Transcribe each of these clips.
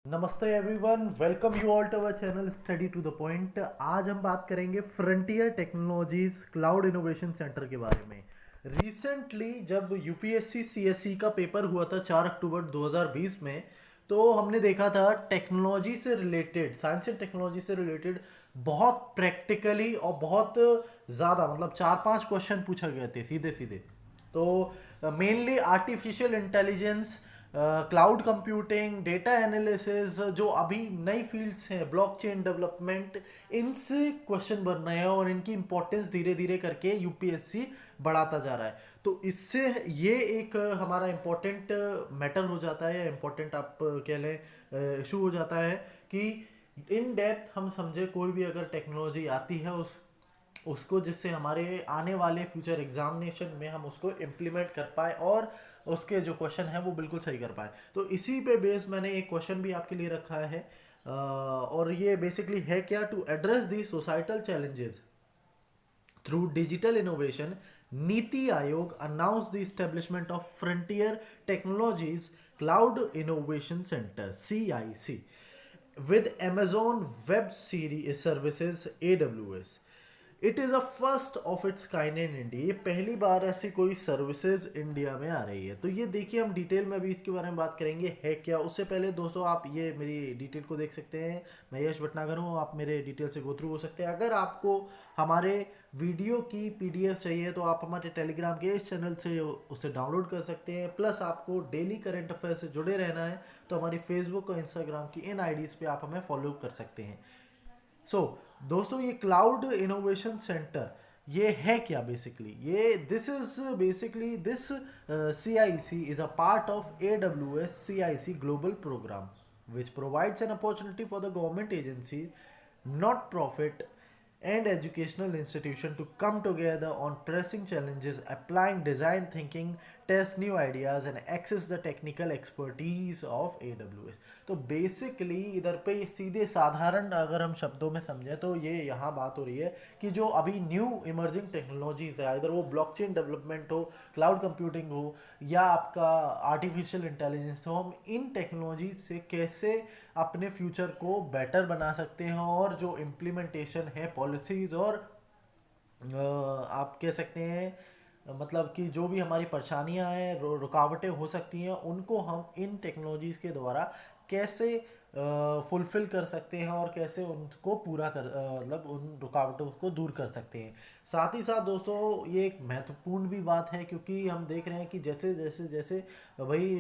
नमस्ते everyone, welcome you all to our channel study to the point. आज हम बात करेंगे frontier technologies cloud innovation centre के बारे में। रिसेंटली जब यूपीएससी सीएससी का पेपर हुआ था 4 अक्टूबर 2020 में, तो हमने देखा था टेक्नोलॉजी से रिलेटेड, साइंस एंड टेक्नोलॉजी से रिलेटेड बहुत प्रैक्टिकली और बहुत ज़्यादा, मतलब 4-5 क्वेश्चन पूछा गए थे सीधे सीधे। तो mainly artificial intelligence, cloud computing, data analysis, जो अभी नई फील्ड्स हैं, ब्लॉकचेन डेवलपमेंट, इनसे क्वेश्चन बन रहे हैं और इनकी इंपॉर्टेंस धीरे धीरे करके यूपीएससी बढ़ाता जा रहा है। तो इससे ये एक हमारा इम्पोर्टेंट मैटर हो जाता है, या इम्पोर्टेंट आप कह लें इशू हो जाता है कि इन डेप्थ हम समझे कोई भी अगर टेक्नोलॉजी आती है उसको, जिससे हमारे आने वाले फ्यूचर एग्जामिनेशन में हम उसको इम्प्लीमेंट कर पाए और उसके जो क्वेश्चन है वो बिल्कुल सही कर पाए। तो इसी पे बेस मैंने एक क्वेश्चन भी आपके लिए रखा है, और ये बेसिकली है क्या, to address the societal challenges through digital innovation, NITI Aayog announced the establishment of Frontier Technologies Cloud Innovation Center CIC with Amazon Web Services AWS. It is a first of its kind in India. ये पहली बार ऐसी कोई services India में आ रही है। तो ये देखिए, हम डिटेल में अभी इसके बारे में बात करेंगे है क्या। उससे पहले दोस्तों, आप ये मेरी डिटेल को देख सकते हैं। मैं यश भटनागर हूँ, आप मेरे डिटेल से गो थ्रू हो सकते हैं। अगर आपको हमारे वीडियो की पीडीएफ चाहिए तो आप हमारे टेलीग्राम के इस चैनल से उसे डाउनलोड कर सकते हैं। प्लस आपको डेली करंट अफेयर से जुड़े रहना है तो हमारी फेसबुक और इंस्टाग्राम की इन आईडीज़ पे आप हमें फॉलो कर सकते हैं। सो दोस्तों, ये क्लाउड इनोवेशन सेंटर ये है क्या बेसिकली, ये this is basically this CIC is a part of AWS CIC global program which provides an opportunity for the government agency, not profit and educational institution to come together on pressing challenges, applying design thinking, test new ideas and access the technical expertise of AWS। तो basically इधर पे सीधे साधारण अगर हम शब्दों में समझें तो ये यहाँ बात हो रही है कि जो अभी न्यू इमर्जिंग टेक्नोलॉजीज है, इधर वो ब्लॉकचेन डेवलपमेंट हो, क्लाउड कंप्यूटिंग हो, या आपका आर्टिफिशियल इंटेलिजेंस हो, हम इन टेक्नोलॉजी से कैसे अपने फ्यूचर को बेटर बना सकते हैं, और जो इम्प्लीमेंटेशन है पॉलिसीज और आप कह सकते हैं मतलब कि जो भी हमारी परेशानियां हैं, रुकावटें हो सकती हैं, उनको हम इन टेक्नोलॉजीज़ के द्वारा कैसे फुलफिल कर सकते हैं और कैसे उनको पूरा कर मतलब उन रुकावटों को दूर कर सकते हैं। साथ ही साथ दोस्तों, ये एक महत्वपूर्ण भी बात है क्योंकि हम देख रहे हैं कि जैसे जैसे जैसे भाई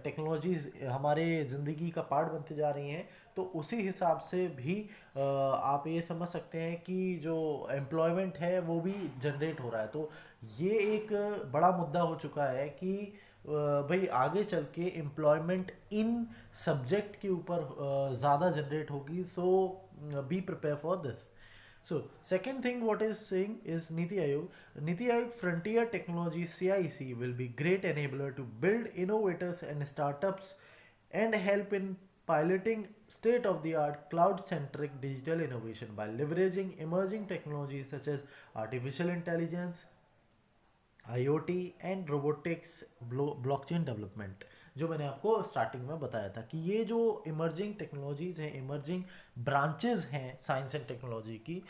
टेक्नोलॉजीज हमारे ज़िंदगी का पार्ट बनते जा रही हैं, तो उसी हिसाब से भी आप ये समझ सकते हैं कि जो एम्प्लॉयमेंट है वो भी जनरेट हो रहा है। तो ये एक बड़ा मुद्दा हो चुका है कि भाई आगे चल के एम्प्लॉयमेंट इन सब्जेक्ट के ऊपर ज़्यादा जनरेट होगी। So be prepare for this. So second thing what is saying is Niti Aayog. Niti Aayog Frontier Technology CIC will be great enabler to build innovators and startups and help in piloting state of the art cloud centric digital innovation by leveraging emerging technologies such as artificial intelligence, IoT and robotics, blockchain development, जो मैंने आपको starting में बताया था कि ये जो emerging technologies हैं, इमर्जिंग ब्रांचेस हैं साइंस एंड टेक्नोलॉजी की,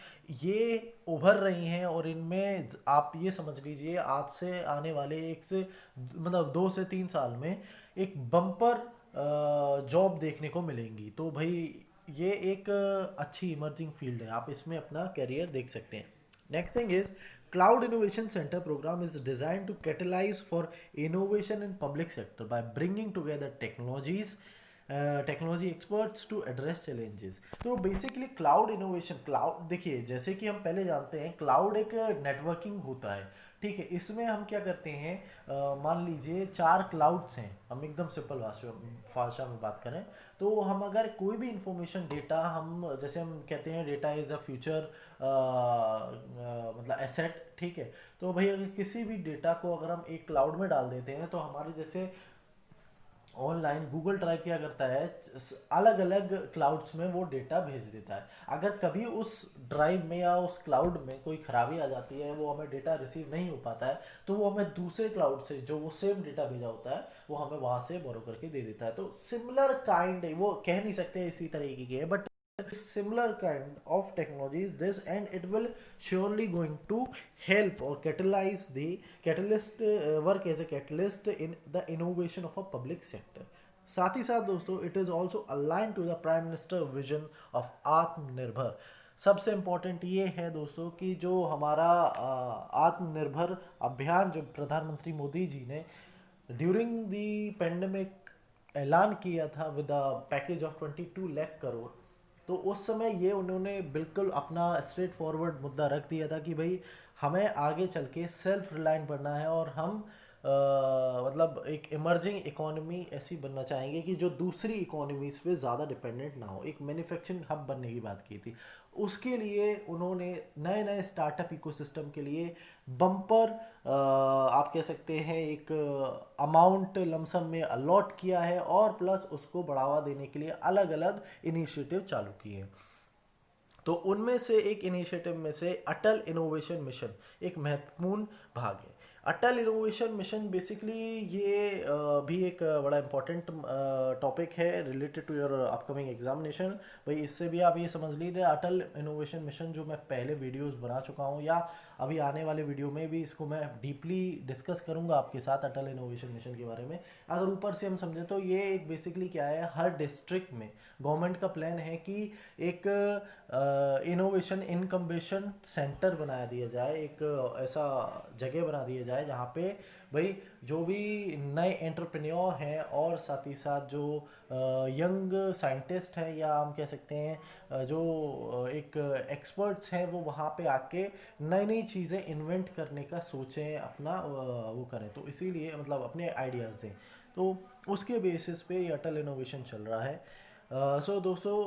ये उभर रही हैं। और इनमें आप ये समझ लीजिए आज से आने वाले एक से मतलब 2 से 3 साल में एक बम्पर जॉब देखने को मिलेंगी। तो भाई ये एक अच्छी इमर्जिंग फील्ड है, आप इसमें अपना करियर देख सकते हैं। Next thing is Cloud Innovation Center program is designed to catalyze for innovation in public sector by bringing together technology experts to address challenges. तो बेसिकली क्लाउड इनोवेशन, क्लाउड देखिए जैसे कि हम पहले जानते हैं क्लाउड एक नेटवर्किंग होता है, ठीक है। इसमें हम क्या करते हैं, मान लीजिए 4 क्लाउड्स हैं, हम एकदम सिंपल भाषा में बात करें तो हम अगर कोई भी इंफॉर्मेशन डेटा, हम जैसे हम कहते हैं डेटा इज़ अ फ्यूचर मतलब एसेट, ठीक है। तो भाई अगर किसी भी डेटा को अगर हम एक क्लाउड में डाल देते हैं तो हमारे जैसे ऑनलाइन गूगल ड्राइव क्या करता है, अलग अलग क्लाउड्स में वो डेटा भेज देता है। अगर कभी उस ड्राइव में या उस क्लाउड में कोई खराबी आ जाती है, वो हमें डेटा रिसीव नहीं हो पाता है, तो वो हमें दूसरे क्लाउड से जो वो सेम डेटा भेजा होता है वो हमें वहां से बोरो करके दे देता है। तो सिमिलर काइंड, वो कह नहीं सकते इसी तरीके के, but similar kind of technology is this, and it will surely going to help or catalyze the catalyst work as a catalyst in the innovation of a public sector. साथ ही साथ दोस्तों it is also align to the prime minister vision of Atmanirbhar. सबसे important ये है दोस्तों कि जो हमारा आत्मनिर्भर अभियान जो प्रधानमंत्री मोदी जी ने ड्यूरिंग द पेंडेमिक ऐलान किया था with a package of 22 lakh crore, तो उस समय ये उन्होंने बिल्कुल अपना स्ट्रेट फॉरवर्ड मुद्दा रख दिया था कि भाई हमें आगे चल के सेल्फ रिलायंट बनना है, और हम मतलब एक इमर्जिंग इकोनॉमी ऐसी बनना चाहेंगे कि जो दूसरी इकोनॉमीज पे ज़्यादा डिपेंडेंट ना हो, एक मैन्युफैक्चरिंग हब बनने की बात की थी। उसके लिए उन्होंने नए नए स्टार्टअप इकोसिस्टम के लिए बम्पर आप कह सकते हैं एक अमाउंट लमसम में अलॉट किया है, और प्लस उसको बढ़ावा देने के लिए अलग अलग इनिशिएटिव चालू किए हैं। तो उनमें से एक इनिशिएटिव में से अटल इनोवेशन मिशन एक महत्वपूर्ण भाग है। अटल इनोवेशन मिशन बेसिकली ये भी एक बड़ा इंपॉर्टेंट टॉपिक है related to your upcoming examination. भाई इससे भी आप ये समझ लीजिए, अटल इनोवेशन मिशन जो मैं पहले वीडियोस बना चुका हूँ, या अभी आने वाले वीडियो में भी इसको मैं डीपली डिस्कस करूँगा आपके साथ अटल इनोवेशन मिशन के बारे में। अगर ऊपर से हम समझें तो ये एक बेसिकली क्या है, हर डिस्ट्रिक्ट में गवर्नमेंट का प्लान है कि एक इनोवेशन इनकम्बेशन सेंटर बना दिया जाए, एक ऐसा जगह बना दिया जाए जहाँ पे भाई जो भी नए एंटरप्रेन्योर हैं और साथ ही साथ जो यंग साइंटिस्ट हैं, या हम कह सकते हैं जो एक एक्सपर्ट्स हैं, वो वहाँ पे आके नई नई चीज़ें इन्वेंट करने का सोचें, अपना वो करें, तो इसीलिए मतलब अपने आइडियाज़ दें। तो उसके बेसिस पे ये अटल इनोवेशन चल रहा है। सो दोस्तों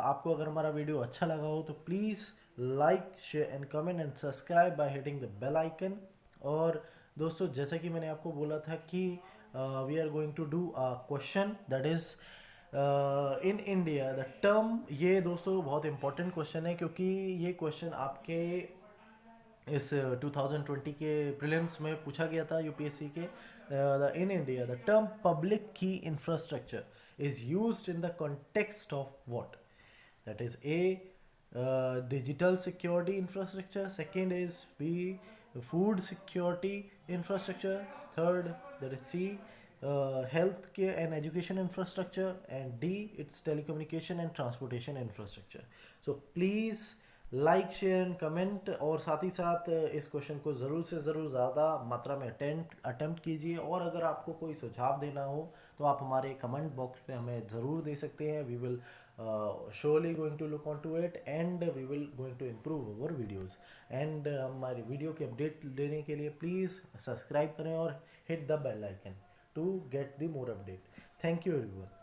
आपको अगर हमारा वीडियो अच्छा लगा हो तो please like share and comment and subscribe by hitting the bell icon. और दोस्तों जैसा कि मैंने आपको बोला था कि we are going to do a question that is in India the term, ये दोस्तों बहुत इंपॉर्टेंट क्वेश्चन है, क्योंकि ये क्वेश्चन आपके इस 2020 के प्रीलिम्स में पूछा गया था यूपीएससी के। इन इंडिया द टर्म पब्लिक की infrastructure is used in the context of what? That is A, digital security infrastructure. Second is B, food security infrastructure. Third, that is C, health care and education infrastructure. And D, it's telecommunication and transportation infrastructure. So please like share and comment, और साथ ही साथ इस question को ज़रूर से ज़रूर ज़्यादा मात्रा में अटेम्प्ट कीजिए। और अगर आपको कोई सुझाव देना हो तो आप हमारे कमेंट बॉक्स में हमें ज़रूर दे सकते हैं। We will surely going to look on to it, and we will going to improve our videos. And हमारी वीडियो के अपडेट लेने के लिए प्लीज़ सब्सक्राइब करें और hit the bell icon to get the more update. Thank you everyone.